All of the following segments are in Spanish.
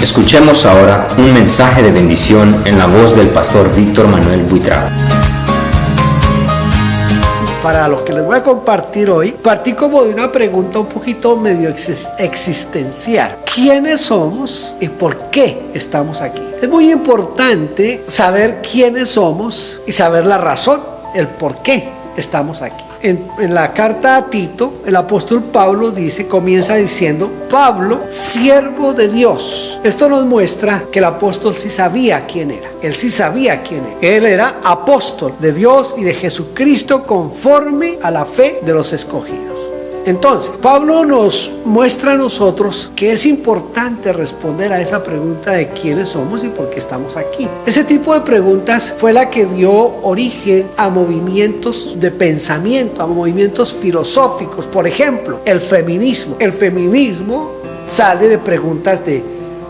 Escuchemos ahora un mensaje de bendición en la voz del pastor Víctor Manuel Buitrago. Para lo que les voy a compartir hoy, partí como de una pregunta un poquito medio existencial. ¿Quiénes somos y por qué estamos aquí? Es muy importante saber quiénes somos y saber la razón, el por qué estamos aquí. En la carta a Tito, el apóstol Pablo comienza diciendo: Pablo, siervo de Dios. Esto nos muestra que el apóstol sí sabía quién era. Él sí sabía quién era. Él era apóstol de Dios y de Jesucristo conforme a la fe de los escogidos. Entonces, Pablo nos muestra a nosotros que es importante responder a esa pregunta de quiénes somos y por qué estamos aquí. Ese tipo de preguntas fue la que dio origen a movimientos de pensamiento, a movimientos filosóficos. Por ejemplo, el feminismo. El feminismo sale de preguntas de,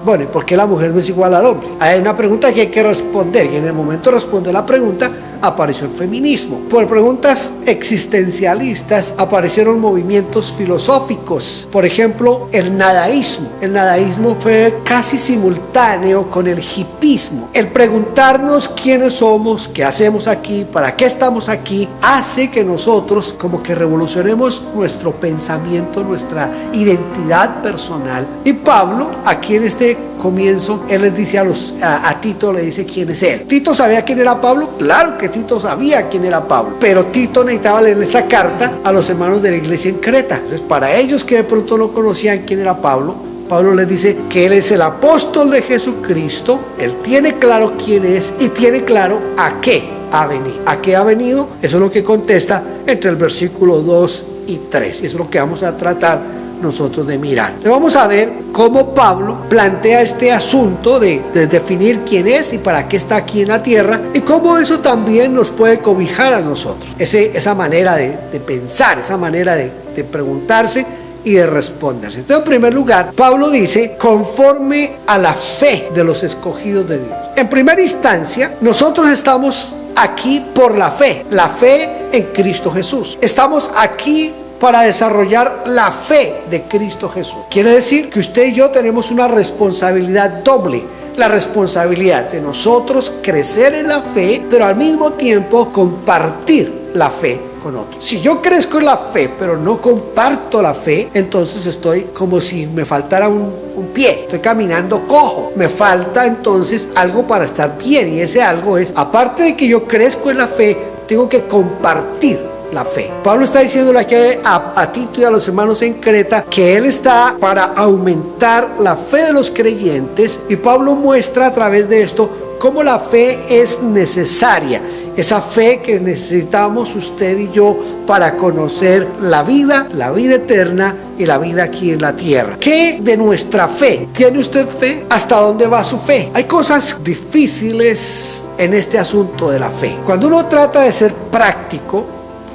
bueno, ¿por qué la mujer no es igual al hombre? Hay una pregunta que hay que responder y en el momento de responder la pregunta apareció el feminismo. Por preguntas existencialistas aparecieron movimientos filosóficos. Por ejemplo, el nadaísmo. El nadaísmo fue casi simultáneo con el hipismo. El preguntarnos quiénes somos, qué hacemos aquí, para qué estamos aquí, hace que nosotros como que revolucionemos nuestro pensamiento, nuestra identidad personal. Y Pablo, aquí en este comienzo, él les dice a Tito, le dice quién es él. ¿Tito sabía quién era Pablo? Claro que Tito sabía quién era Pablo, pero Tito necesitaba leer esta carta a los hermanos de la iglesia en Creta. Entonces, para ellos que de pronto no conocían quién era Pablo, Pablo les dice que él es el apóstol de Jesucristo. Él tiene claro quién es y tiene claro a qué ha venido. ¿A qué ha venido? Eso es lo que contesta entre el versículo 2 y 3. Y eso es lo que vamos a tratar nosotros de mirar. Vamos a ver cómo Pablo plantea este asunto de definir quién es y para qué está aquí en la tierra, y cómo eso también nos puede cobijar a nosotros. Esa manera de pensar, esa manera de preguntarse y de responderse. Entonces, en primer lugar, Pablo dice: conforme a la fe de los escogidos de Dios. En primera instancia, nosotros estamos aquí por la fe en Cristo Jesús. Estamos aquí para desarrollar la fe de Cristo Jesús. Quiere decir que usted y yo tenemos una responsabilidad doble. La responsabilidad de nosotros crecer en la fe, pero al mismo tiempo compartir la fe con otros. Si yo crezco en la fe, pero no comparto la fe, entonces estoy como si me faltara un pie. Estoy caminando cojo. Me falta entonces algo para estar bien, y ese algo es, aparte de que yo crezco en la fe, tengo que compartir la fe. Pablo está diciéndole aquí a Tito y a los hermanos en Creta que él está para aumentar la fe de los creyentes, y Pablo muestra a través de esto cómo la fe es necesaria, esa fe que necesitamos usted y yo para conocer la vida eterna y la vida aquí en la tierra. ¿Qué de nuestra fe? ¿Tiene usted fe? ¿Hasta dónde va su fe? Hay cosas difíciles en este asunto de la fe. Cuando uno trata de ser práctico,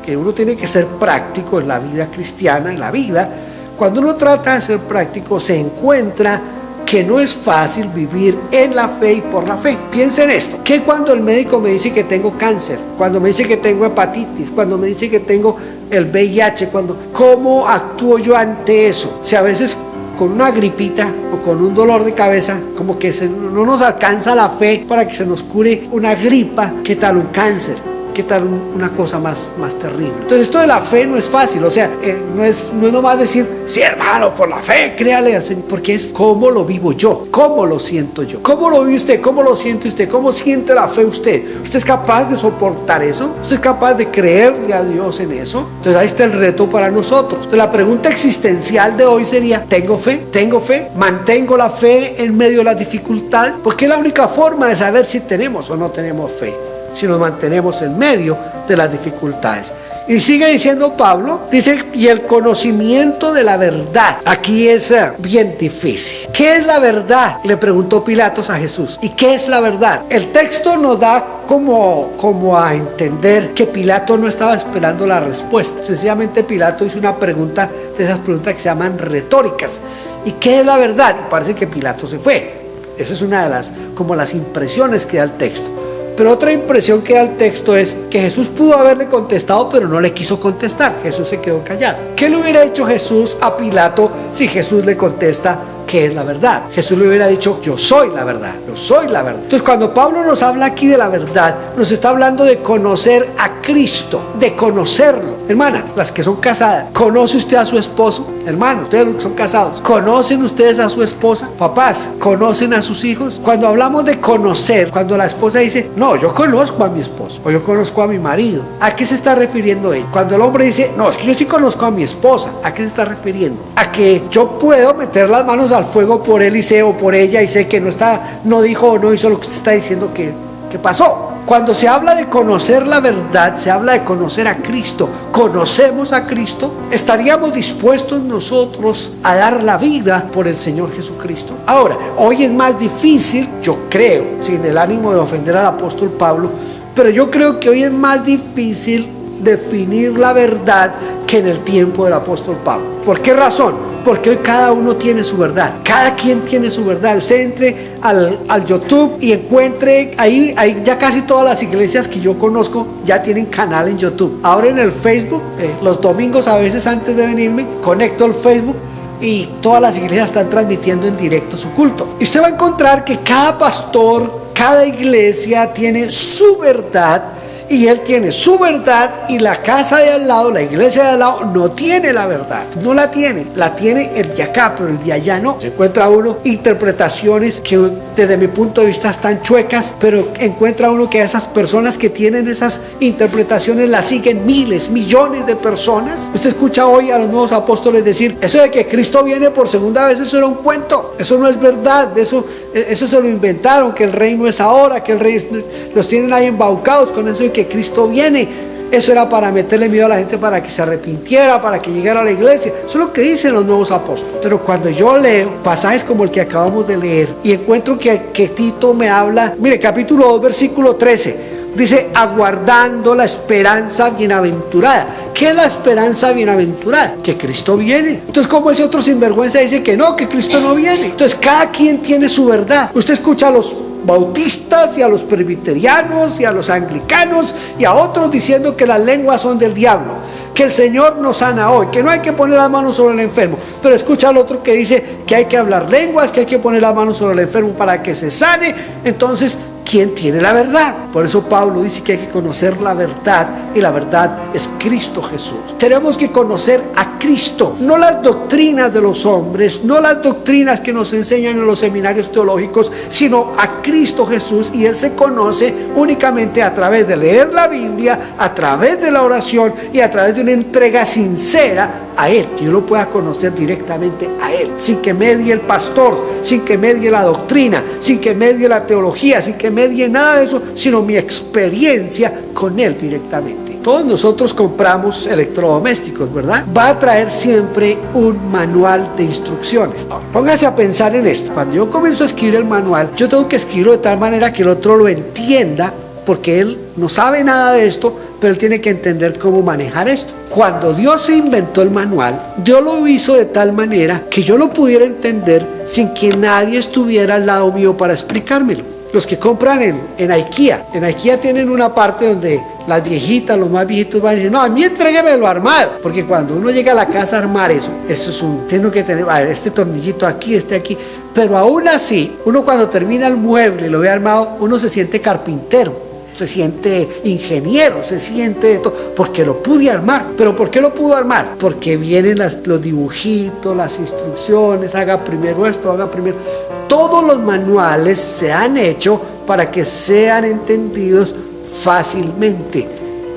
que uno tiene que ser práctico en la vida cristiana, en la vida, cuando uno trata de ser práctico, se encuentra que no es fácil vivir en la fe y por la fe. Piensen en esto, que cuando el médico me dice que tengo cáncer, cuando me dice que tengo hepatitis, cuando me dice que tengo el VIH, ¿cómo actúo yo ante eso? Si a veces con una gripita o con un dolor de cabeza, como que no nos alcanza la fe para que se nos cure una gripa, ¿qué tal un cáncer? ¿Qué tal una cosa más terrible? Entonces, esto de la fe no es fácil. O sea, no es nomás decir, sí, hermano, por la fe, créale al Señor, porque es cómo lo vivo yo, cómo lo siento yo, cómo lo vive usted, cómo lo siente usted, cómo siente la fe usted. ¿Usted es capaz de soportar eso? ¿Usted es capaz de creerle a Dios en eso? Entonces, ahí está el reto para nosotros. Entonces, la pregunta existencial de hoy sería: ¿tengo fe? ¿Tengo fe? ¿Mantengo la fe en medio de las dificultades? Porque es la única forma de saber si tenemos o no tenemos fe, si nos mantenemos en medio de las dificultades. Y sigue diciendo Pablo, dice, y el conocimiento de la verdad. Aquí es bien difícil. ¿Qué es la verdad?, le preguntó Pilatos a Jesús. ¿Y qué es la verdad? El texto nos da como a entender que Pilato no estaba esperando la respuesta. Sencillamente Pilato hizo una pregunta, de esas preguntas que se llaman retóricas. ¿Y qué es la verdad? Y parece que Pilato se fue. Esa es una de las impresiones que da el texto. Pero otra impresión que da el texto es que Jesús pudo haberle contestado, pero no le quiso contestar. Jesús se quedó callado. ¿Qué le hubiera hecho Jesús a Pilato si Jesús le contesta ¿qué es la verdad? Jesús le hubiera dicho, yo soy la verdad, yo soy la verdad. Entonces cuando Pablo nos habla aquí de la verdad, nos está hablando de conocer a Cristo, de conocerlo. Hermana, las que son casadas, ¿conoce usted a su esposo? Hermano, ustedes los que son casados, ¿conocen ustedes a su esposa? Papás, ¿conocen a sus hijos? Cuando hablamos de conocer, cuando la esposa dice, no, yo conozco a mi esposo, o yo conozco a mi marido, ¿a qué se está refiriendo él? Cuando el hombre dice, no, es que yo sí conozco a mi esposa, ¿a qué se está refiriendo? A que yo puedo meter las manos al fuego por él y sé, o por ella, y sé que no dijo o no hizo lo que usted está diciendo que pasó. Cuando se habla de conocer la verdad, se habla de conocer a Cristo. ¿Conocemos a Cristo? ¿Estaríamos dispuestos nosotros a dar la vida por el Señor Jesucristo? Ahora, hoy es más difícil, yo creo, sin el ánimo de ofender al apóstol Pablo, pero yo creo que hoy es más difícil definir la verdad que en el tiempo del apóstol Pablo. ¿Por qué razón? Porque hoy cada uno tiene su verdad, cada quien tiene su verdad. Usted entre al YouTube y encuentre, ahí ya casi todas las iglesias que yo conozco ya tienen canal en YouTube. Ahora en el Facebook, los domingos a veces antes de venirme, conecto el Facebook y todas las iglesias están transmitiendo en directo su culto. Y usted va a encontrar que cada pastor, cada iglesia tiene su verdad. Y él tiene su verdad y la casa de al lado, la iglesia de al lado, no tiene la verdad. No la tiene. La tiene el de acá, pero el de allá no. Se encuentra uno interpretaciones que desde mi punto de vista están chuecas, pero encuentra uno que esas personas que tienen esas interpretaciones las siguen miles, millones de personas. Usted escucha hoy a los nuevos apóstoles decir, eso de que Cristo viene por segunda vez, eso era un cuento. Eso no es verdad. Eso se lo inventaron, que el reino es ahora, que el rey los tienen ahí embaucados con eso de que Cristo viene. Eso era para meterle miedo a la gente, para que se arrepintiera, para que llegara a la iglesia. Eso es lo que dicen los nuevos apóstoles. Pero cuando yo leo pasajes como el que acabamos de leer y encuentro que Tito me habla, mire, capítulo 2, versículo 13, dice, aguardando la esperanza bienaventurada. ¿Qué es la esperanza bienaventurada? Que Cristo viene. Entonces, como ese otro sinvergüenza dice que no, que Cristo no viene. Entonces, cada quien tiene su verdad. Usted escucha a los bautistas y a los presbiterianos y a los anglicanos y a otros diciendo que las lenguas son del diablo, que el Señor nos sana hoy, que no hay que poner las manos sobre el enfermo. Pero escucha al otro que dice que hay que hablar lenguas, que hay que poner las manos sobre el enfermo para que se sane. Entonces, ¿quién tiene la verdad? Por eso Pablo dice que hay que conocer la verdad, y la verdad es Cristo Jesús. Tenemos que conocer a Cristo, no las doctrinas de los hombres, no las doctrinas que nos enseñan en los seminarios teológicos, sino a Cristo Jesús, y Él se conoce únicamente a través de leer la Biblia, a través de la oración y a través de una entrega sincera a Él, que yo lo pueda conocer directamente a Él, sin que medie el pastor, sin que medie la doctrina, sin que medie la teología, sin que medie nada de eso, sino mi experiencia con Él directamente. Todos nosotros compramos electrodomésticos, ¿verdad? Va a traer siempre un manual de instrucciones. Póngase a pensar en esto. Cuando yo comienzo a escribir el manual, yo tengo que escribirlo de tal manera que el otro lo entienda, porque él no sabe nada de esto, pero él tiene que entender cómo manejar esto. Cuando Dios se inventó el manual, Dios lo hizo de tal manera que yo lo pudiera entender sin que nadie estuviera al lado mío para explicármelo. Los que compran en IKEA tienen una parte donde las viejitas, los más viejitos van a decir, no, a mí entréguemelo armado, porque cuando uno llega a la casa a armar eso es tengo que tener, a ver, este tornillito aquí, este aquí, pero aún así, uno cuando termina el mueble y lo ve armado, uno se siente carpintero, se siente ingeniero, se siente de todo, porque lo pude armar. ¿Pero por qué lo pudo armar? Porque vienen los dibujitos, las instrucciones, haga primero esto, haga primero. Todos los manuales se han hecho para que sean entendidos fácilmente.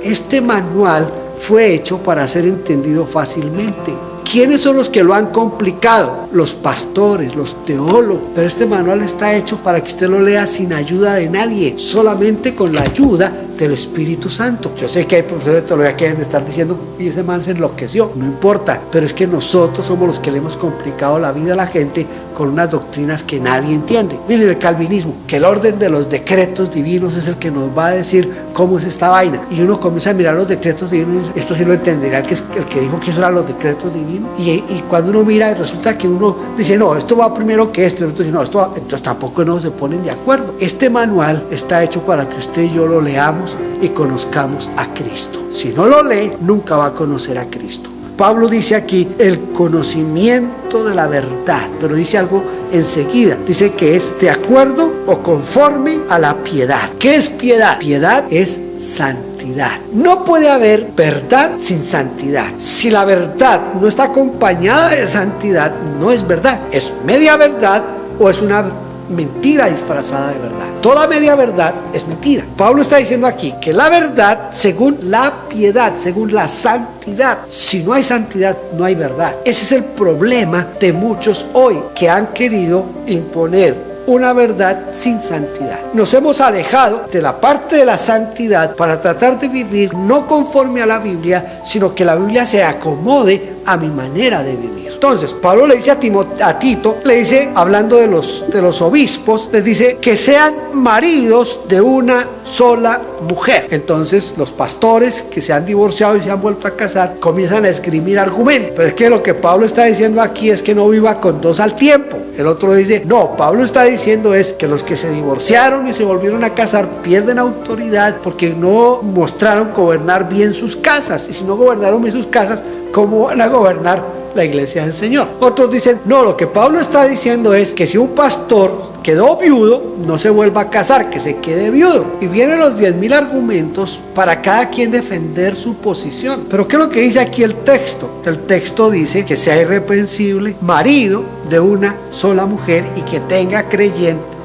Este manual fue hecho para ser entendido fácilmente. ¿Quiénes son los que lo han complicado? Los pastores, los teólogos. Pero este manual está hecho para que usted lo lea sin ayuda de nadie, solamente con la ayuda del Espíritu Santo. Yo sé que hay profesores de teología que deben de estar diciendo, y ese man se enloqueció. No importa, pero es que nosotros somos los que le hemos complicado la vida a la gente con unas doctrinas que nadie entiende. Miren el calvinismo, que el orden de los decretos divinos es el que nos va a decir cómo es esta vaina. Y uno comienza a mirar los decretos divinos, esto sí lo entenderá el que dijo que eso eran los decretos divinos. Y cuando uno mira, resulta que uno dice, no, esto va primero que esto, y el otro dice, no, esto va, entonces tampoco no se ponen de acuerdo. Este manual está hecho para que usted y yo lo leamos y conozcamos a Cristo. Si no lo lee, nunca va a conocer a Cristo. Pablo dice aquí el conocimiento de la verdad, pero dice algo enseguida. Dice que es de acuerdo o conforme a la piedad. ¿Qué es piedad? Piedad es santidad. No puede haber verdad sin santidad. Si la verdad no está acompañada de santidad, no es verdad. Es media verdad o es una mentira disfrazada de verdad. Toda media verdad es mentira. Pablo está diciendo aquí que la verdad, según la piedad, según la santidad, si no hay santidad, no hay verdad. Ese es el problema de muchos hoy que han querido imponer una verdad sin santidad. Nos hemos alejado de la parte de la santidad para tratar de vivir no conforme a la Biblia, sino que la Biblia se acomode a mi manera de vivir. Entonces, Pablo le dice a Tito, le dice, hablando de los obispos, les dice que sean maridos de una sola mujer. Entonces, los pastores que se han divorciado y se han vuelto a casar comienzan a esgrimir argumentos. Pero es que lo que Pablo está diciendo aquí es que no viva con dos al tiempo. El otro dice, no, Pablo está diciendo es que los que se divorciaron y se volvieron a casar pierden autoridad porque no mostraron gobernar bien sus casas. Y si no gobernaron bien sus casas, ¿cómo van a gobernar la iglesia del Señor? Otros dicen, no, lo que Pablo está diciendo es que si un pastor quedó viudo, no se vuelva a casar, que se quede viudo. Y vienen los 10,000 argumentos para cada quien defender su posición. Pero ¿qué es lo que dice aquí el texto? El texto dice que sea irreprensible, marido de una sola mujer y que tenga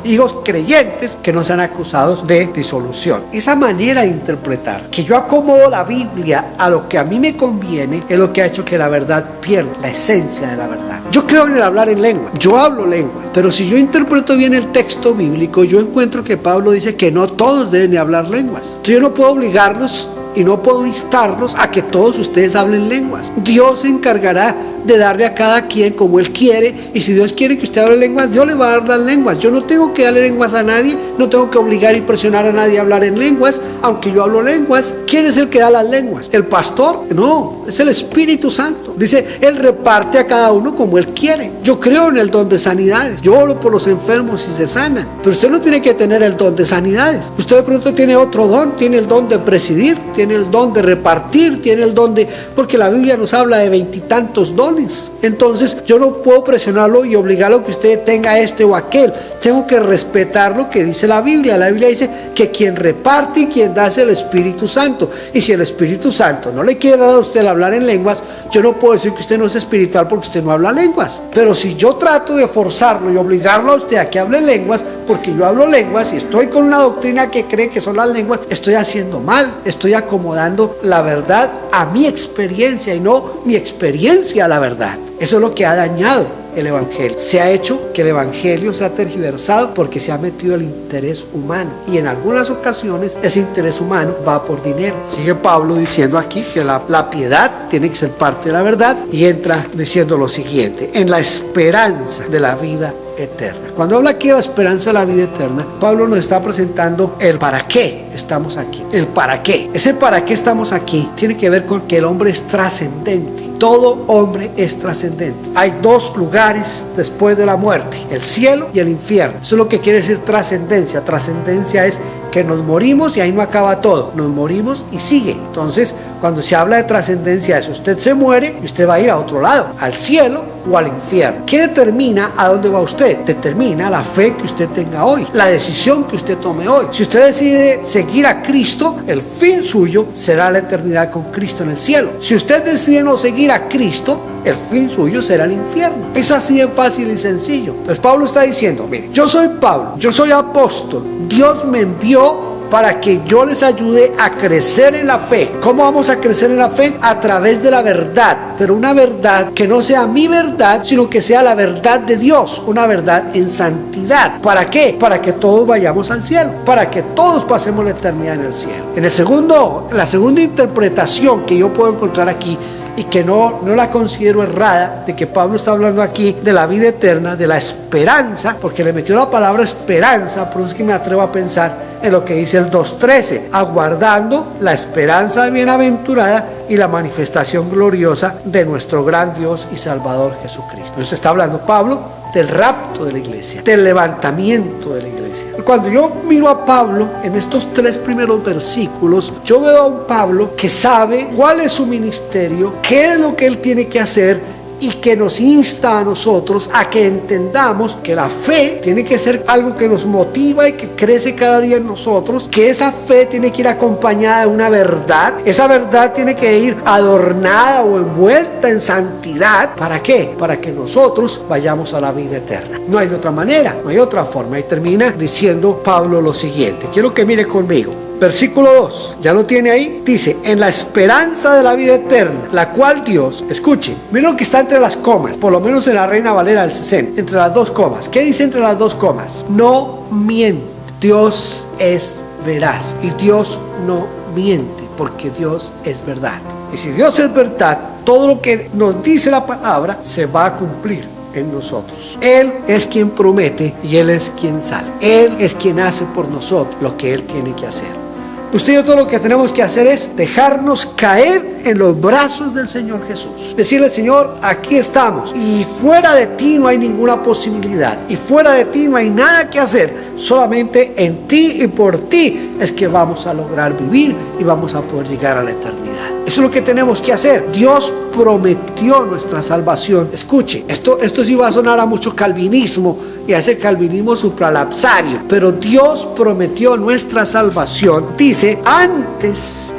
hijos creyentes que no sean acusados de disolución. Esa manera de interpretar, que yo acomodo la Biblia a lo que a mí me conviene, es lo que ha hecho que la verdad pierda la esencia de la verdad. Yo creo en el hablar en lengua, yo hablo lenguas, pero si yo interpreto bien el texto bíblico, yo encuentro que Pablo dice que no todos deben de hablar lenguas. Entonces yo no puedo obligarlos y no puedo instarlos a que todos ustedes hablen lenguas. Dios se encargará de darle a cada quien como Él quiere, y si Dios quiere que usted hable lenguas, Dios le va a dar las lenguas. Yo no tengo que darle lenguas a nadie, no tengo que obligar y presionar a nadie a hablar en lenguas, aunque yo hablo lenguas. ¿Quién es el que da las lenguas? ¿El pastor? No, es el Espíritu Santo. Dice, Él reparte a cada uno como Él quiere. Yo creo en el don de sanidades, yo oro por los enfermos y se sanan, pero usted no tiene que tener el don de sanidades. Usted de pronto tiene otro don, tiene el don de presidir, tiene el don de repartir, tiene el don de... porque la Biblia nos habla de 20 y tantos dones. Entonces yo no puedo presionarlo y obligarlo a que usted tenga este o aquel. Tengo que respetar lo que dice la Biblia. La Biblia dice que quien reparte y quien da es el Espíritu Santo. Y si el Espíritu Santo no le quiere dar a usted el hablar en lenguas, yo no puedo decir que usted no es espiritual porque usted no habla lenguas. Pero si yo trato de forzarlo y obligarlo a usted a que hable lenguas, porque yo hablo lenguas y estoy con una doctrina que cree que son las lenguas, estoy haciendo mal, estoy acomodando la verdad a mi experiencia y no mi experiencia a la verdad. Eso es lo que ha dañado el Evangelio. Se ha hecho que el Evangelio se ha tergiversado porque se ha metido el interés humano, y en algunas ocasiones ese interés humano va por dinero. Sigue Pablo diciendo aquí que la piedad tiene que ser parte de la verdad, y entra diciendo lo siguiente: en la esperanza de la vida eterna. Cuando habla aquí de la esperanza de la vida eterna, Pablo nos está presentando el para qué estamos aquí. El para qué. Ese para qué estamos aquí tiene que ver con que el hombre es trascendente. Todo hombre es trascendente. Hay dos lugares después de la muerte: el cielo y el infierno. Eso es lo que quiere decir trascendencia. Trascendencia es que nos morimos y ahí no acaba todo. Nos morimos y sigue. Entonces, cuando se habla de trascendencia, es usted se muere y usted va a ir a otro lado, al cielo o al infierno. ¿Qué determina a dónde va usted? Determina la fe que usted tenga hoy, la decisión que usted tome hoy. Si usted decide seguir a Cristo, el fin suyo será la eternidad con Cristo en el cielo. Si usted decide no seguir a Cristo, el fin suyo será el infierno. Es así de fácil y sencillo. Entonces Pablo está diciendo, mire, yo soy Pablo, yo soy apóstol, Dios me envió para que yo les ayude a crecer en la fe. ¿Cómo vamos a crecer en la fe? A través de la verdad, pero una verdad que no sea mi verdad, sino que sea la verdad de Dios, una verdad en santidad. ¿Para qué? Para que todos vayamos al cielo, para que todos pasemos la eternidad en el cielo. La segunda interpretación que yo puedo encontrar aquí, y que no la considero errada, de que Pablo está hablando aquí de la vida eterna, de la esperanza, porque le metió la palabra esperanza, por eso es que me atrevo a pensar en lo que dice el 2:13, aguardando la esperanza bienaventurada y la manifestación gloriosa de nuestro gran Dios y Salvador Jesucristo. Entonces está hablando Pablo del rapto de la iglesia, del levantamiento de la iglesia. Cuando yo miro a Pablo en estos 3 primeros versículos, yo veo a un Pablo que sabe cuál es su ministerio, qué es lo que él tiene que hacer, y que nos insta a nosotros a que entendamos que la fe tiene que ser algo que nos motiva y que crece cada día en nosotros, que esa fe tiene que ir acompañada de una verdad, esa verdad tiene que ir adornada o envuelta en santidad. ¿Para qué? Para que nosotros vayamos a la vida eterna. No hay de otra manera, no hay otra forma. Y termina diciendo Pablo lo siguiente, quiero que mire conmigo. Versículo 2, ya lo tiene ahí, dice, en la esperanza de la vida eterna, la cual Dios, escuche, miren lo que está entre las comas, por lo menos en la Reina Valera del 60, entre las 2 comas. ¿Qué dice entre las 2 comas? No miente, Dios es veraz y Dios no miente, porque Dios es verdad. Y si Dios es verdad, todo lo que nos dice la palabra se va a cumplir en nosotros. Él es quien promete y Él es quien salva. Él es quien hace por nosotros lo que Él tiene que hacer. Usted y yo todo lo que tenemos que hacer es dejarnos caer en los brazos del Señor Jesús. Decirle, Señor, aquí estamos y fuera de ti no hay ninguna posibilidad y fuera de ti no hay nada que hacer. Solamente en ti y por ti es que vamos a lograr vivir y vamos a poder llegar a la eternidad. Eso es lo que tenemos que hacer. Dios prometió nuestra salvación. Escuche, esto sí va a sonar a mucho calvinismo y a ese calvinismo supralapsario, pero Dios prometió nuestra salvación, dice, antes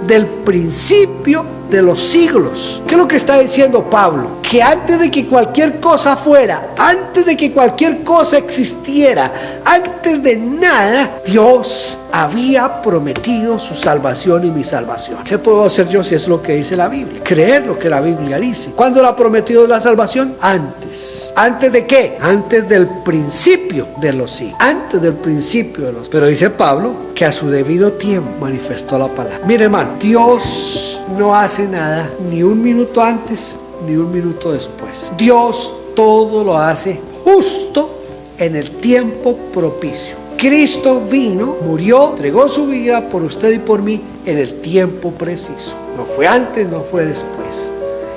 del principio de los siglos. ¿Qué es lo que está diciendo Pablo? Que antes de que cualquier cosa fuera, antes de que cualquier cosa existiera, antes de nada, Dios había prometido su salvación y mi salvación. ¿Qué puedo hacer yo si es lo que dice la Biblia? Creer lo que la Biblia dice. ¿Cuándo la ha prometido la salvación? Antes. ¿Antes de qué? Antes del principio de los siglos. Antes del principio de los siglos. Pero dice Pablo que a su debido tiempo manifestó la palabra. Mire, hermano, Dios no hace nada ni un minuto antes ni un minuto después. Dios todo lo hace justo en el tiempo propicio. Cristo vino, murió, entregó su vida por usted y por mí en el tiempo preciso. No fue antes, no fue después.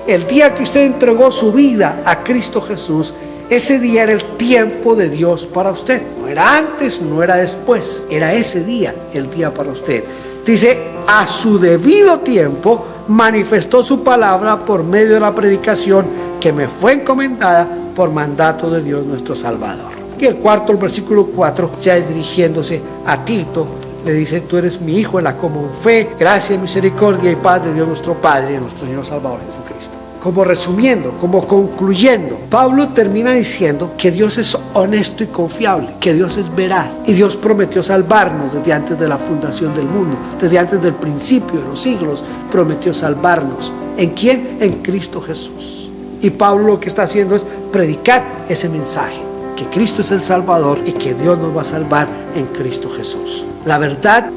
El día que usted entregó su vida a Cristo Jesús, ese día era el tiempo de Dios para usted. No era antes, no era después. Era ese día, el día para usted. Dice, a su debido tiempo manifestó su palabra por medio de la predicación que me fue encomendada por mandato de Dios nuestro Salvador. Y el versículo 4, ya dirigiéndose a Tito, le dice, tú eres mi hijo en la común fe, gracia, misericordia y paz de Dios nuestro Padre y de nuestro Señor Salvador Jesucristo. Como resumiendo, como concluyendo, Pablo termina diciendo que Dios es honesto y confiable, que Dios es veraz y Dios prometió salvarnos desde antes de la fundación del mundo, desde antes del principio de los siglos, prometió salvarnos. ¿En quién? En Cristo Jesús. Y Pablo lo que está haciendo es predicar ese mensaje, que Cristo es el Salvador y que Dios nos va a salvar en Cristo Jesús. La verdad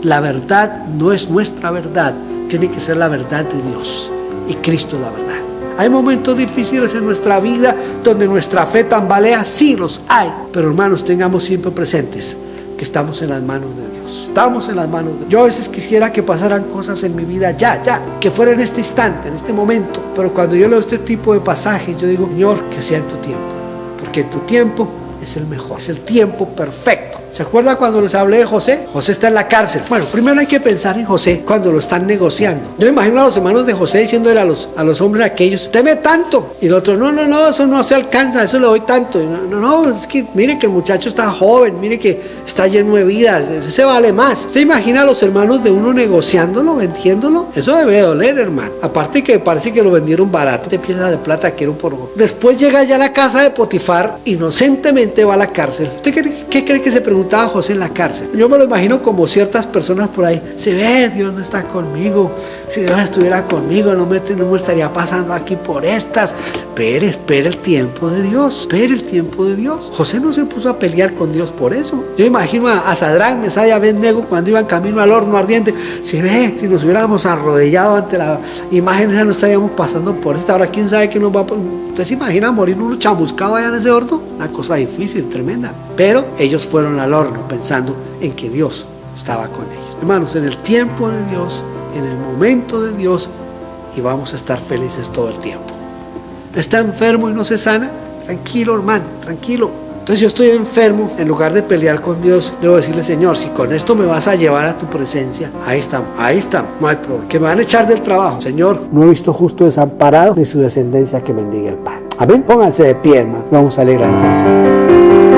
no es nuestra verdad, tiene que ser la verdad de Dios y Cristo es la verdad. Hay momentos difíciles en nuestra vida donde nuestra fe tambalea, sí los hay, pero hermanos, tengamos siempre presentes que estamos en las manos de Dios. Estamos en las manos de Dios. Yo a veces quisiera que pasaran cosas en mi vida ya, que fuera en este instante, en este momento, pero cuando yo leo este tipo de pasajes, yo digo, Señor, que sea en tu tiempo, porque en tu tiempo es el mejor, es el tiempo perfecto. ¿Se acuerda cuando les hablé de José? José está en la cárcel. Bueno, primero hay que pensar en José cuando lo están negociando. Yo imagino a los hermanos de José diciéndole a los hombres aquellos, deme tanto. Y el otro, no, eso no se alcanza, eso le doy tanto. No, es que mire que el muchacho está joven, mire que está lleno de vida, ese vale más. ¿Usted imagina a los hermanos de uno negociándolo, vendiéndolo? Eso debe doler, hermano. Aparte que parece que lo vendieron barato, de piezas de plata que era un por. Después llega ya a la casa de Potifar, inocentemente va a la cárcel. ¿Usted qué cree que se preguntaba José en la cárcel? Yo me lo imagino como ciertas personas por ahí. Si ve, Dios no está conmigo. Si Dios estuviera conmigo, no me estaría pasando aquí por estas. Espere el tiempo de Dios. Espere el tiempo de Dios. José no se puso a pelear con Dios por eso. Yo imagino a Sadrach, Mesach y Abednego cuando iban camino al horno ardiente. Si nos hubiéramos arrodillado ante la imagen esa, no estaríamos pasando por esta. Ahora, ¿quién sabe qué nos va a pasar? ¿Usted se imagina morir uno chamuscado allá en ese horno? Una cosa difícil, tremenda. Pero ellos fueron al horno pensando en que Dios estaba con ellos. Hermanos, en el tiempo de Dios, en el momento de Dios, y vamos a estar felices todo el tiempo. ¿Está enfermo y no se sana? tranquilo hermano, tranquilo. Entonces yo estoy enfermo, en lugar de pelear con Dios, debo decirle, Señor, si con esto me vas a llevar a tu presencia, ahí estamos, no hay problema. Que me van a echar del trabajo, Señor, no he visto justo desamparado ni su descendencia que mendigue el pan. Amén. Pónganse de pie, hermano. Vamos a darle gracias al Señor.